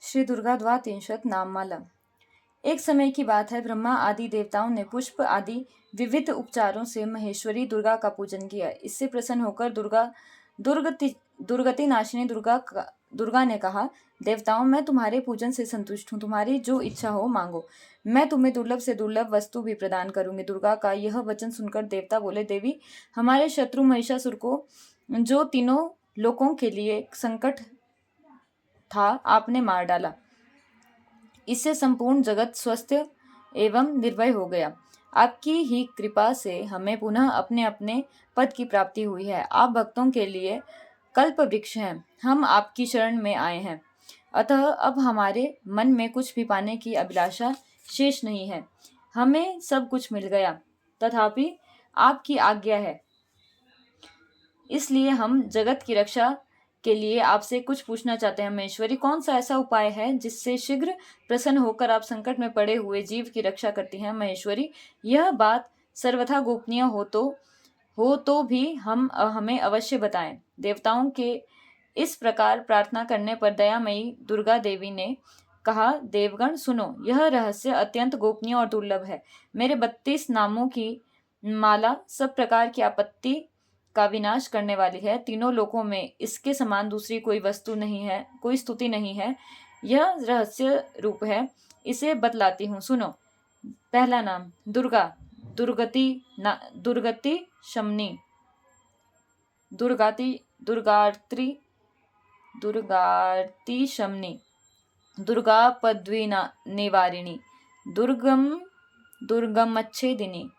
श्री दुर्गा द्वात्रिंशत् नाममाला। एक समय की बात है, ब्रह्मा आदि देवताओं ने पुष्प आदि विविध उपचारों से महेश्वरी दुर्गा का पूजन किया। इससे प्रसन्न होकर दुर्गति नाशिनी दुर्गा ने कहा, देवताओं, मैं तुम्हारे पूजन से संतुष्ट हूँ, तुम्हारी जो इच्छा हो मांगो, मैं तुम्हें दुर्लभ से दुर्लभ वस्तु भी प्रदान करूंगी। दुर्गा का यह वचन सुनकर देवता बोले, देवी, हमारे शत्रु महिषासुर को, जो तीनों लोकों के लिए संकट था, आपने मार डाला। इससे संपूर्ण जगत स्वस्थ एवं निर्भय हो गया। आपकी ही कृपा से हमें पुनः अपने अपने पद की प्राप्ति हुई है। आप भक्तों के लिए कल्प वृक्ष हैं। हम आपकी शरण में आए हैं, अतः अब हमारे मन में कुछ भी पाने की अभिलाषा शेष नहीं है। हमें सब कुछ मिल गया, तथापि आपकी आज्ञा है, इसलिए हम जगत की रक्षा के लिए आपसे कुछ पूछना चाहते हैं। महेश्वरी, कौन सा ऐसा उपाय है जिससे शीघ्र प्रसन्न होकर आप संकट में पड़े हुए जीव की रक्षा करती हैं? महेश्वरी, यह बात सर्वथा गोपनीय हो तो भी हमें अवश्य बताएं। देवताओं के इस प्रकार प्रार्थना करने पर दयामयी दुर्गा देवी ने कहा, देवगण सुनो, यह रहस्य अत्यंत गोपनीय और दुर्लभ है। मेरे 32 नामों की माला सब प्रकार की आपत्ति का विनाश करने वाली है। तीनों लोकों में इसके समान दूसरी कोई वस्तु नहीं है, कोई स्तुति नहीं है। यह रहस्य रूप है, इसे बतलाती हूँ, सुनो। पहला नाम दुर्गा, दुर्गति शमनी, दुर्गार्ति शमनी, दुर्गा पद्वी निवारिणी, दुर्गमच्छेदिनी,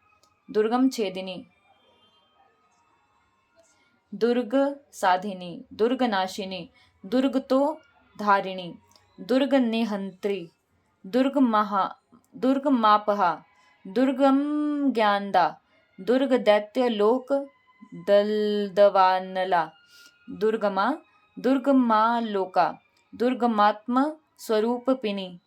दुर्गम छेदिनी, दुर्ग साधिनी, दुर्ग नाशिनी, दुर्ग तो धारिणी, दुर्ग निहंत्री, दुर्ग मापहा, दुर्गम ज्ञानदा, दुर्ग दैत्य लोक दलदवानला, दुर्गमा लोका, दुर्गमात्म स्वरूपिणी,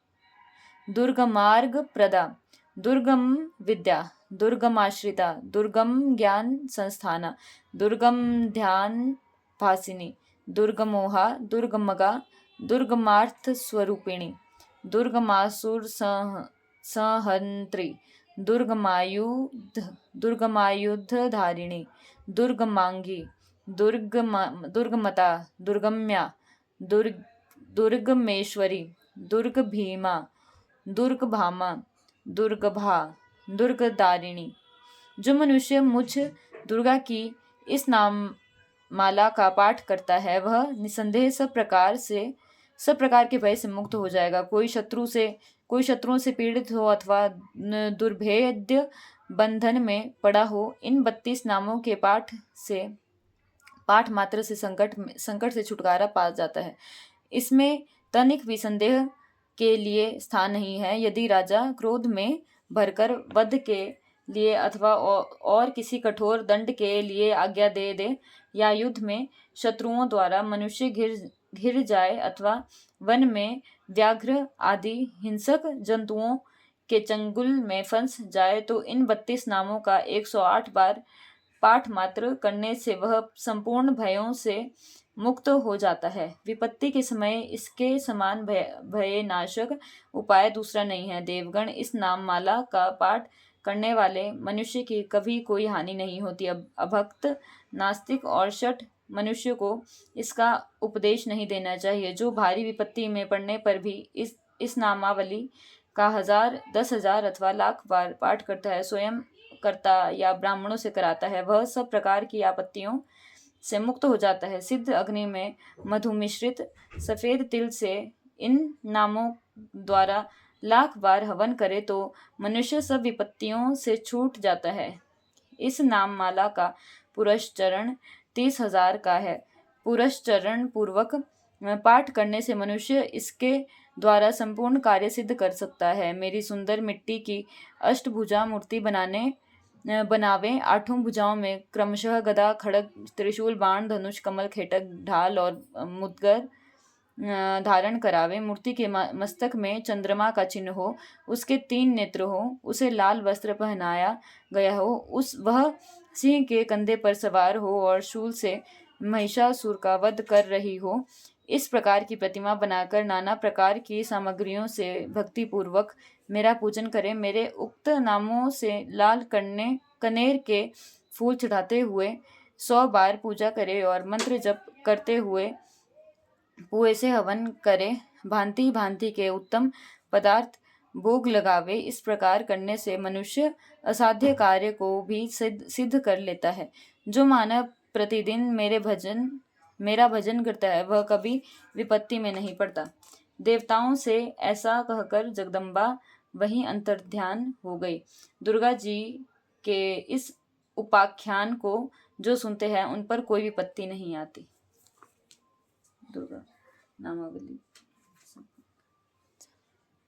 दुर्गमार्ग प्रदा, दुर्गम विद्या, दुर्गमाश्रिता, दुर्गम ज्ञान संस्थाना, दुर्गम ध्यान भासिनी, दुर्गमोहा, दुर्गमगा, दुर्गमार्थ स्वरूपिणी, दुर्गमासुर संहंत्री, दुर्गमायुध धारिणी, दुर्गमांगी, दुर्गमता, दुर्गम्या, दुर्गमेश्वरी, दुर्ग भीमा, दुर्ग भामा, दुर्गभा, दुर्गदारिणी। जो मनुष्य मुझ दुर्गा की इस नाम माला का पाठ करता है, वह निसंदेह सब प्रकार के भय से मुक्त हो जाएगा। कोई शत्रुओं से पीड़ित हो अथवा दुर्भेद्य बंधन में पड़ा हो, इन 32 नामों के पाठ मात्र से संकट से छुटकारा पा जाता है। इसमें तनिक भी संदेह के लिए स्थान नहीं है। यदि राजा क्रोध में भरकर वध के लिए अथवा और किसी कठोर दंड के लिए आज्ञा दे या युद्ध में शत्रुओं द्वारा मनुष्य घिर जाए अथवा वन में व्याघ्र आदि हिंसक जंतुओं के चंगुल में फंस जाए, तो इन 32 नामों का 108 बार पाठ मात्र करने से वह संपूर्ण भयों से मुक्त हो जाता है। विपत्ति के समय इसके समान भयनाशक उपाय दूसरा नहीं है। देवगण, इस नाम माला का पाठ करने वाले मनुष्य की कभी कोई हानि नहीं होती। अभक्त, नास्तिक और शठ मनुष्य को इसका उपदेश नहीं देना चाहिए। जो भारी विपत्ति में पड़ने पर भी इस नामावली का 1000, 10,000 अथवा लाख बार पाठ करता है, स्वयं करता या ब्राह्मणों से कराता है, वह सब प्रकार की आपत्तियों से मुक्त हो जाता है। सिद्ध अग्नि में मधु मिश्रित सफेद तिल से इन नामों द्वारा लाख बार हवन करे तो मनुष्य सब विपत्तियों से छूट जाता है। इस नाम माला का पुरस्चरण 30,000 का है। पुरस्चरण पूर्वक पाठ करने से मनुष्य इसके द्वारा संपूर्ण कार्य सिद्ध कर सकता है। मेरी सुंदर मिट्टी की अष्टभुजा मूर्ति बनावे। 8 भुजाओं में क्रमशः गदा, खड्ग, त्रिशूल, बाण, धनुष, कमल, खेटक, ढाल और मुद्गर धारण करावे। मूर्ति के मस्तक में चंद्रमा का चिन्ह हो, उसके 3 नेत्र हो, उसे लाल वस्त्र पहनाया गया हो, वह सिंह के कंधे पर सवार हो और शूल से महिषासुर का वध कर रही हो। इस प्रकार की प्रतिमा बनाकर नाना प्रकार की सामग्रियों से भक्तिपूर्वक मेरा पूजन करें। मेरे उक्त नामों से लाल कनेर के फूल चढ़ाते हुए 100 बार पूजा करे और मंत्र जप करते हुए पुए से हवन करे। भांति भांति के उत्तम पदार्थ भोग लगावे। इस प्रकार करने से मनुष्य असाध्य कार्य को भी सिद्ध कर लेता है। जो मानव प्रतिदिन मेरा भजन करता है वह कभी विपत्ति में नहीं पड़ता। देवताओं से ऐसा कहकर जगदम्बा वहीं अंतर्ध्यान हो गई। दुर्गा जी के इस उपाख्यान को जो सुनते हैं उन पर कोई विपत्ति नहीं आती। दुर्गा नामावली।